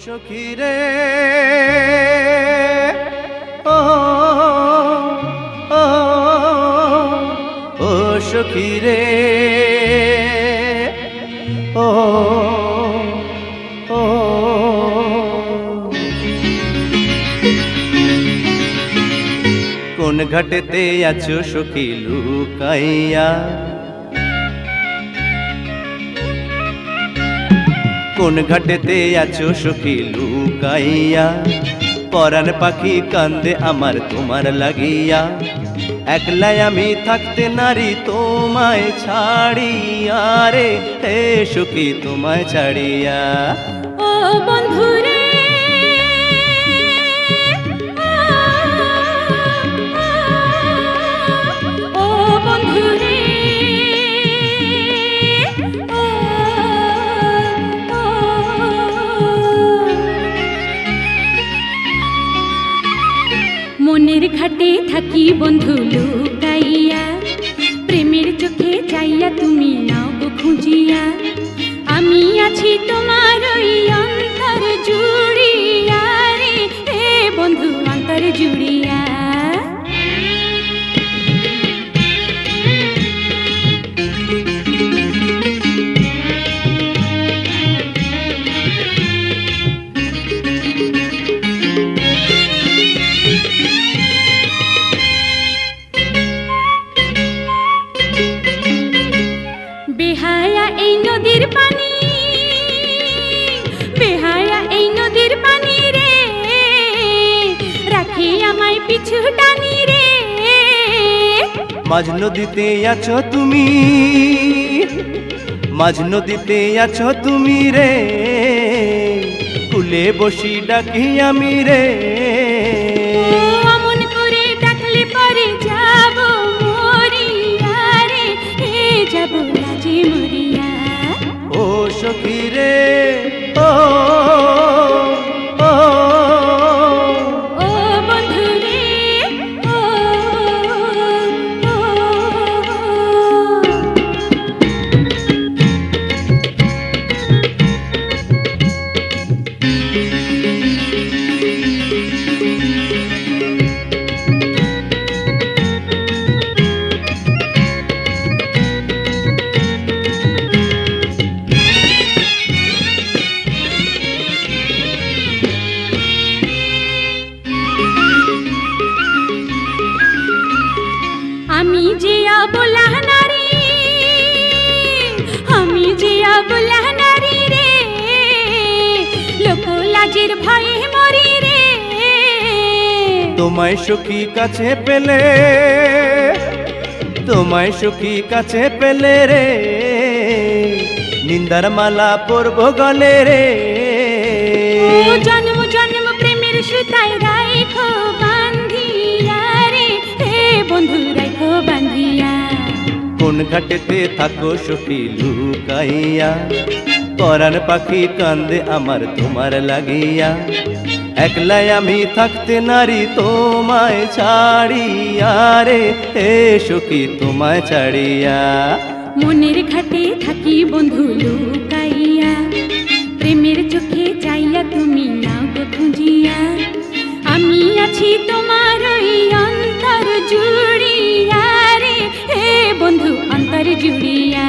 সখী রে ও ও ও সখী রে ও ও কোন ঘাটেতে আছো সখী লুকাইয়া, কোন ঘাটেতে আছো সখী লুকাইয়া, পরাণ পাখি কান্দে আমার তোমার লাগিয়া, একলাই আমি থাকতে নারী তোমায় ছাড়িয়া রে, হে সখী তোমায় ছাড়িয়া। ও বন্ধুরে ও বন্ধুরে মনের ঘাটে থাকি বন্ধু লুকাইয়া, প্রেমের চোখে চাইয়া তুমি নাও গো খুঁজিয়া, আমি আছি তোমার ওই অন্তর জুড়িয়া রে, হে বন্ধু অন্তর জুড়িয়া। বেহায়া এই নদীর পানি, বেহায়া এই নদীর পানি রে, রাখে আমায় পিছু টানি রে। মাঝ নদীতে আছো তুমি, মাঝ নদীতে আছো তুমি রে, কুলে বসি ডাকি আমি রে। অমন করে ডাকলে পরে যাব মরিয়া রে, হে যাব লাজে মরিয়া। ও সখী রে ও ও ও বন্ধু রে ও আমি যে অবলা নারী, আমি যে অবলা নারী রে, লোক লাজের ভয়ে মরি রে। তোমায় সখী কাছে পেলে, তোমায় সখী কাছে পেলে রে, নিন্দার মালা পরব গলে রে। ও জন্ম জন্ম প্রেমের সুতায় রাখো বান্ধিয়া রে, হে বন্ধু রাখো বান্ধিয়া। কোন ঘাটেতে থাকো সখী লুকাইয়া, পরাণ পাখি কান্দে আমার তোমার লাগিয়া, একলাই আমি থাকতে নারী তোমায় ছাড়িয়া রে, হে সখী তোমায় ছাড়িয়া। মনের ঘাটে থাকি বন্ধু লুকাইয়া, প্রেমের চোখে চাইয়া তুমি নাও গো খুঁজিয়া, আমি আছি তোমার ওই অন্তর জুড়িয়া রে, হে বন্ধু অন্তর জুড়িয়া।